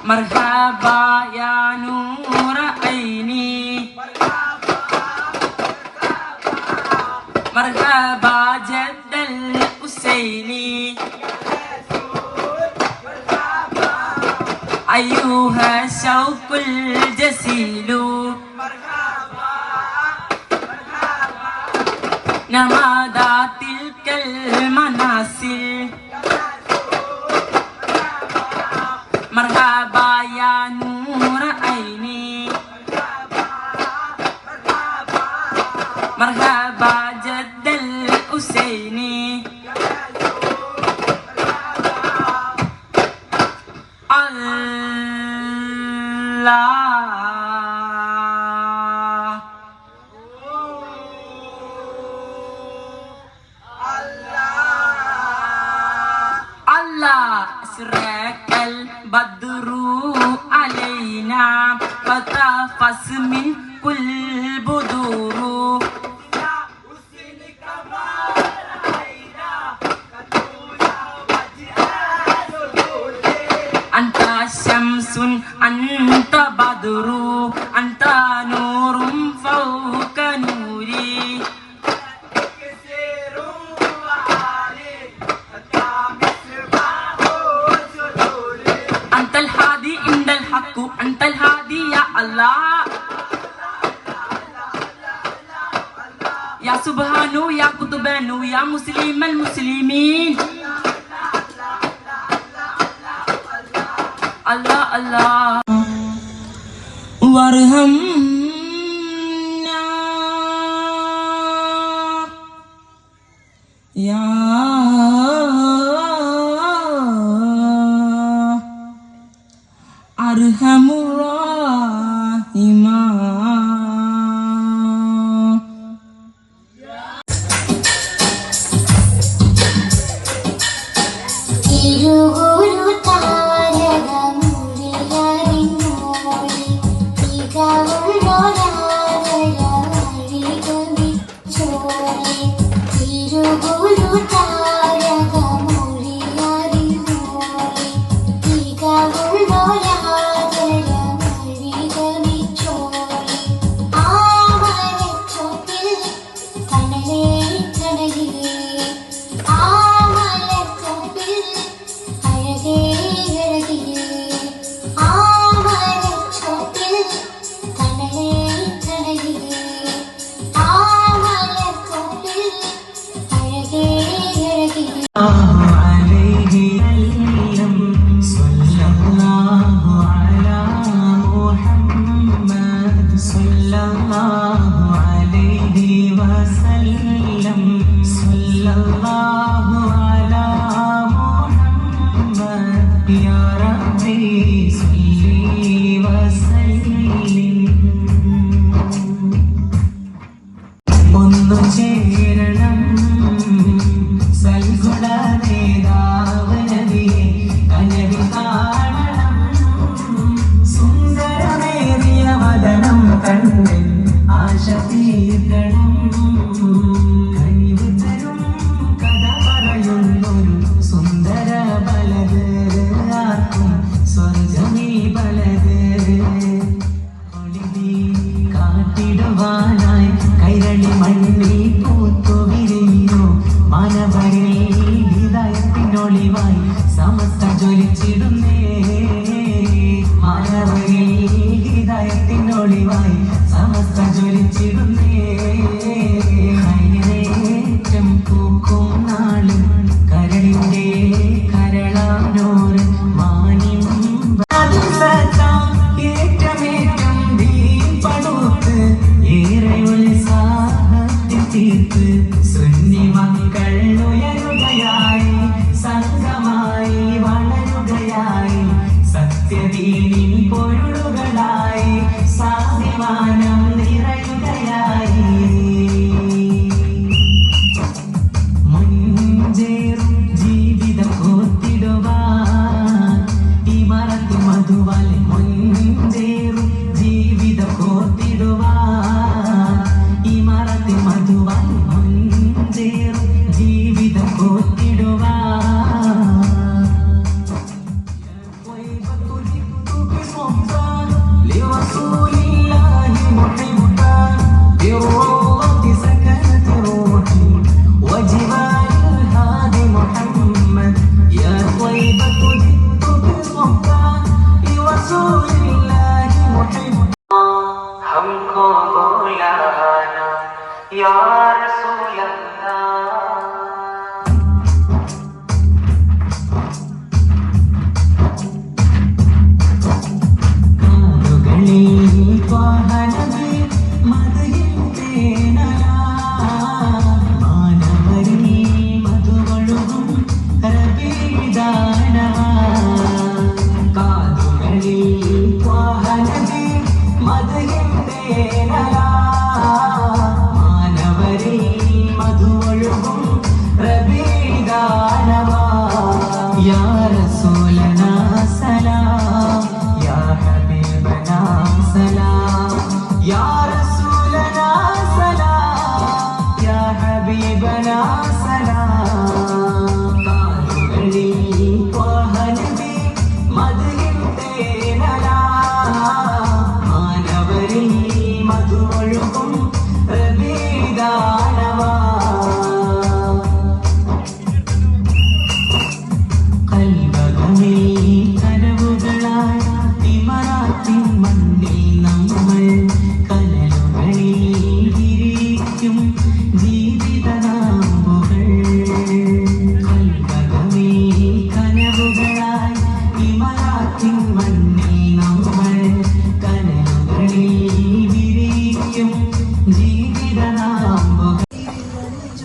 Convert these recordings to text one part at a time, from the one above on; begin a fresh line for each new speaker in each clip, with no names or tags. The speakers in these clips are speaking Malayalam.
مرحبا يا نور عيني مرحبا جد الحسيني أيها الشوق الجسيل نماذا تلك المناسل مرحبا يا نور عيني مرحبا جد الحسيني الله أسرق البدر علينا فتفس من كل بدور أنت شمس أنت بدر أنت نور فوق نوري أنت الهادي عند الحق أنت الهادي يا الله يا سبحانه يا قطبانه يا مسلم المسلمين الله الله وارحمنا يا أرحم الراحمين
या रसूल अल्लाह।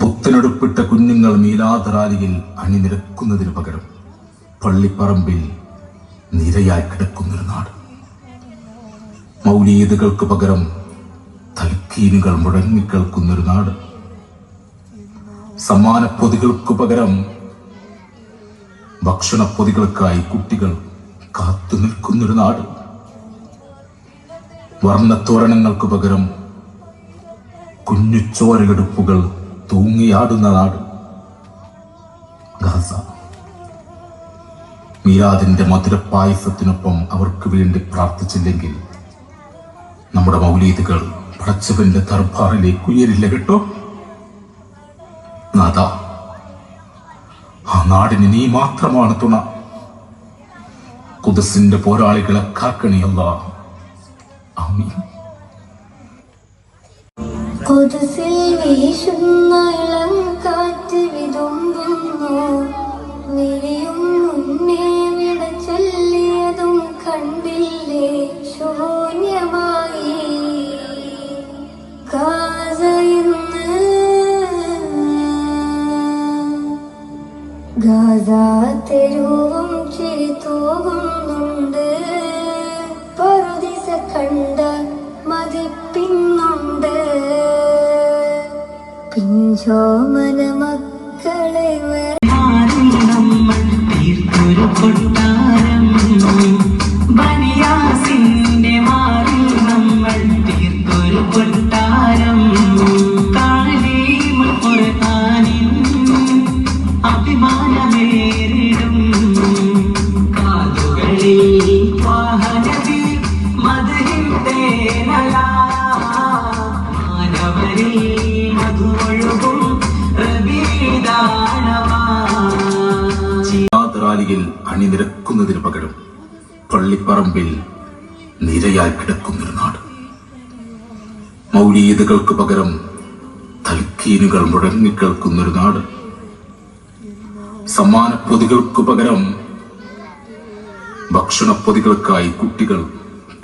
പുത്തനെടുപ്പിട്ട കുഞ്ഞുങ്ങൾ മീലാദറാലിയിൽ അണിനിരക്കുന്നതിനു പകരം പള്ളിപ്പറമ്പിൽ നിരയായി കിടക്കുന്നൊരു നാട്. മൗലീദുകൾക്ക് പകരം തൽക്കീനുകൾ മുഴങ്ങിക്കേൾക്കുന്നൊരു നാട്. സമ്മാനപ്പൊതികൾക്കു പകരം ഭക്ഷണപ്പൊതികൾക്കായി കുട്ടികൾ കാത്തു നിൽക്കുന്നൊരു നാട്. വർണ്ണത്തോരണങ്ങൾക്ക് പകരം കുഞ്ഞു ചോരകെടുപ്പുകൾ തൂങ്ങിയാടുന്ന നാട് ഗാസ. മീലാദിന്റെ മധുരപ്പായസത്തിനൊപ്പം അവർക്ക് വേണ്ടി പ്രാർത്ഥിച്ചില്ലെങ്കിൽ നമ്മുടെ മൗലീദുകൾ പടച്ചവന്റെ ദർബാറിലേക്ക് ഉയരില്ല കേട്ടോ. നാഥ, ആ നാടിന് നീ മാത്രമാണ് തുണ. ഖുദ്സിന്റെ പോരാളികളെ കാക്കണേ അല്ലാഹ്. ആമീൻ.
ഖുദ്സിൽ വീശുന്ന ഇളം കാറ്റ് വിതുമ്പുന്നു, വിരിയും മുന്നേ വിട ചൊല്ലിയതും കണ്ടില്ലേ ശൂന്യമായി ഗാസ ഇന്ന്. ഗാസ തെരുവും ചിരി തൂകുന്നുണ്ട്, പറുദിസ കണ്ട മതിപ്പിന്നുണ്ട്. പിഞ്ചോമന മക്കളെ
നമ്മൾ തീർത്തൊരു കൊട്ടാരം, ബനിയാസിന്റെ മാറിൽ നമ്മൾ തീർത്തൊരു കൊട്ടാരം. കാലീമുൽ ഖുർആനിൻ അഭിമാനമേറിടും കാതുകളിൽ വാഹനബി മദ്ഹിൻ തേനല. മാനവരിൽ മധുവൊഴുകും
റാലിയിൽ അണിനിരക്കുന്നതിന് പകരം പള്ളിപ്പറമ്പിൽ നിരയായി കിടക്കുന്നൊരു നാട്. മൗലീദുകൾക്ക് പകരം തൽക്കീനുകൾ മുഴങ്ങിക്കേൾക്കുന്നൊരു നാട്. സമ്മാനപ്പൊതികൾക്കു പകരം ഭക്ഷണപ്പൊതികൾക്കായി കുട്ടികൾ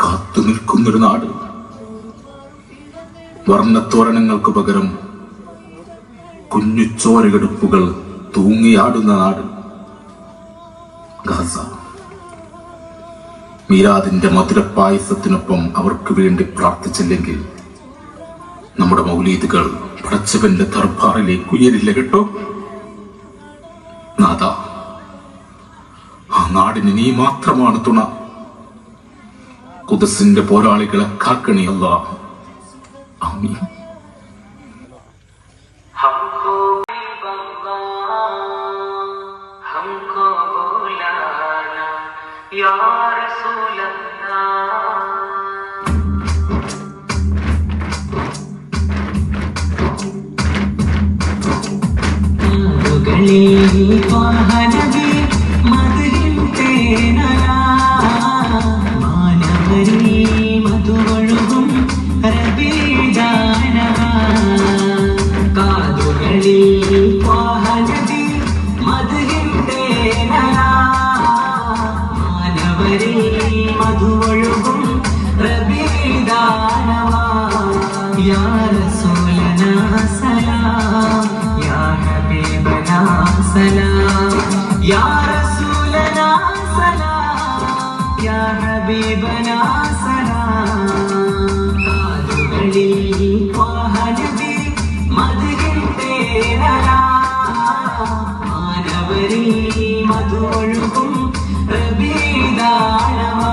കാത്തു നിൽക്കുന്നൊരു നാട്. വർണ്ണത്തോരണങ്ങൾക്ക് പകരം കുഞ്ഞു ചോരകെടുപ്പുകൾ തൂങ്ങിയാടുന്ന നാട് ഗാസ. മീലാദിന്റെ മധുരപ്പായസത്തിനൊപ്പം അവർക്ക് വേണ്ടി പ്രാർത്ഥിച്ചില്ലെങ്കിൽ നമ്മുടെ മൗലീദുകൾ പടച്ചവന്റെ ദർബാറിലേക്ക് ഉയരില്ല കേട്ടോ. നാഥ, ആ നാടിന് നീ മാത്രമാണ് തുണ. ഖുദ്സിന്റെ പോരാളികളെ കാക്കണേ അല്ലാഹ്. ആമീൻ.
हमको बुलाना या रसूल अल्लाह। വാഹനബി മദ്ഹിൻ തേനല. മാനവരിൽ മധുവൊഴുകും റബീദാനവ. സലാം യാ റസൂലനാ സലാം യാ ഹബീബനാ സലാം കാതുകളിൽ ത്വാഹ നബി മദ്ഹിൻ തേനലാ മാനവരിൽ മധുവൊഴുകും റബീദാലമാ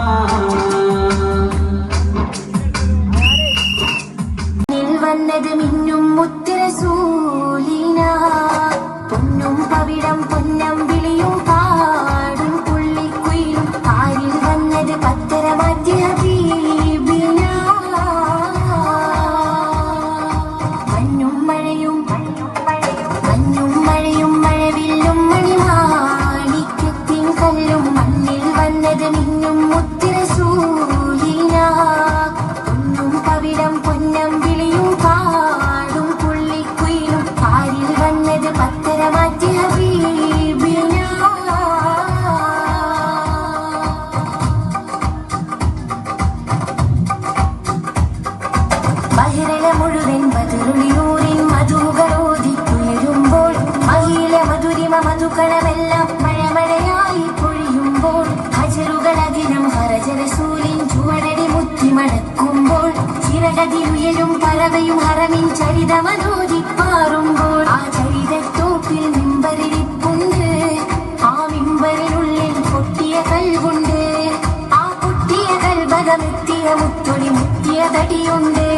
വന്നത് മിന്നും മുത്തുറസൂലിന പൊന്നും പവിടം പൊന്നം വിളിയും പാടും പുള്ളിക്കുയിലും ആരിൽ വന്നത് പത്തരമാറ്റിയ ഹബീബിന മഞ്ഞും മഴയും മഴവില്ലും മണിമാണിക്യത്തിൻ കല്ലും മണ്ണിൽ വന്നത് മിന്നും മുത്തുറസൂലിന പൊന്നും പവിടം പൊന്നം വിളിയും പാടും പുള്ളിക്കുയിലും ആരിൽ വന്നത് പത്തരമാറ്റി ഹബീബിന ബഹിരല മുഴുവൻ ബദറുളിയൂരിൻ മധുകളോദിക്കുയരുമ്പോൾ മഹിയിലെ മധുരിമ മധുക്കളമെല്ലാം മഴമഴയായി പൊഴിയുമ്പോൾ ഹജറുകൾ അതിനം ഹറജറസൂലിൻ ചുവടടി മുത്തി മടക്കുമ്പോൾ ചിറകതിലുയരും പറവയും ഹറമിൻ ചരിതമനോദിപ്പാറുമ്പോൾ ആ ചരിതത്തോപ്പിൽ മിമ്പറിരിപ്പുണ്ട് ആ മിമ്പറിനുള്ളിൽ പൊട്ടിയ കൽവുണ്ട് ആ പൊട്ടിയ കൽബകമെത്തിയ മുത്തൊളി മുത്തിയ തടിയുണ്ട്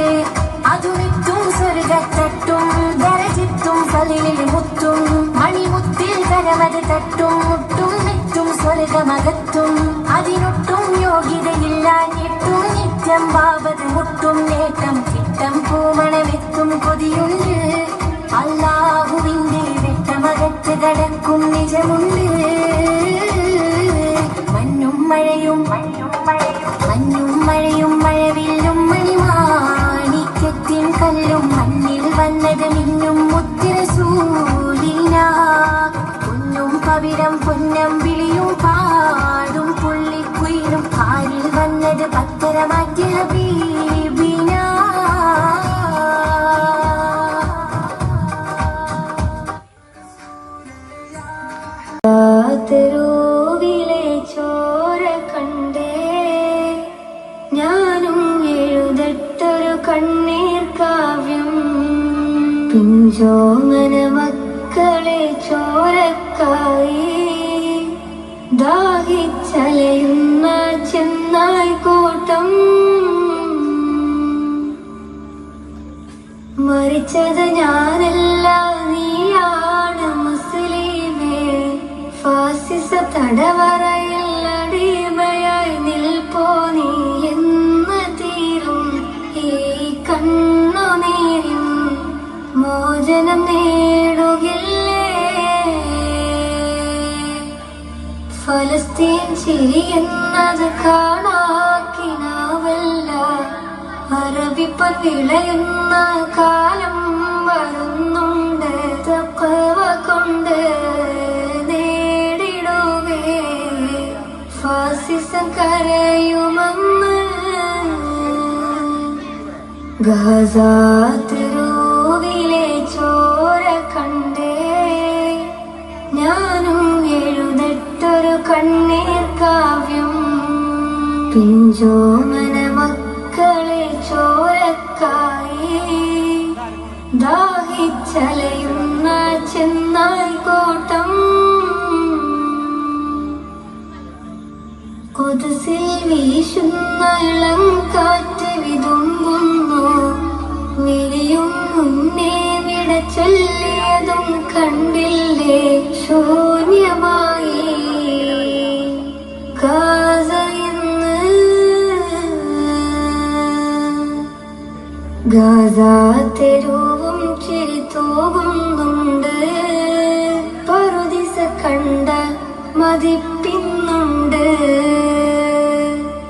അതുമെത്തും സ്വർഗത്തട്ടും ദരജിത്തും ഫലിലിൽ മുത്തും മണിമുത്തിൽ കരമത് തട്ടും മുട്ടും നെറ്റും സ്വർഗമകത്തും അതിനൊട്ടും യോഗ്യതയില്ലാഞ്ഞിട്ടും നിത്യം ബാബത് മുട്ടും നേട്ടം കിട്ടം പൂമണമെത്തും കൊതിയുണ്ട് അല്ലാഹുവിന്റെ വെട്ടമകത്ത് കടക്കും നിജമുണ്ട് മഞ്ഞും മഴയും മഴവില്ലും മണിമാണിക്യത്തിൻ കല്ലും മണ്ണിൽ വന്നത് മിന്നും മുത്തുറസൂലിന പൊന്നും പവിടം പൊന്നം വിളിയും പാടും പുള്ളിക്കുയിലും ആരിൽ വന്നത് പത്തരമാറ്റിയ ഹബീബിന തെരുവിലെ ചോര കണ്ടേ ഞാനും എഴുതട്ടൊരു കണ്ണീർ കാവ്യം പിഞ്ചോമന മക്കളെ ചോരക്കായി ദാഹിച്ചലയുന്ന ചെന്നായി കൂട്ടം മരിച്ചത് ഞാനല്ല നീയാണ് മുസ്ലിമേ ഫാസിസ തടവറയിൽ അടിമയായി നിൽപ്പോ നീ എന്ന് തീരും ഈ കണ്ണുനീരിൻ മോചനം നേടുകില്ലേ ഫലസ്തീൻ ചിരിയെന്നത് കാണാക്കിനാവല്ല അറബിപ്പൻ വിളയുന്ന കാലം വരുന്നുണ്ട് തഖ്വ കൊണ്ട് നേടിടുകേ ഫാസിസം കരയുമെന്ന് ഗസാ തെരുവിലെ ചോര കണ്ടേ ഞാനും എഴുതട്ടൊരു കണ്ണീർ കാവ്യം പിഞ്ചോമന മക്കളെ ചോരക്കായി ദാഹിച്ചലയുന്ന ചെന്നായി കൂട്ടം കൊതുസിൽ വീശുന്ന ഇളം കാറ്റ് വിതുമ്പുന്നു വിരിയും മുന്നേ വിട ചൊല്ലിയതും കണ്ടില്ലേ ശൂന്യമായി ഗാസ ഇന്ന് ഗാസ തെരുവും ചിരി തൂകുന്നുണ്ട് പറുദിസ കണ്ട മതിപ്പിന്നുണ്ട്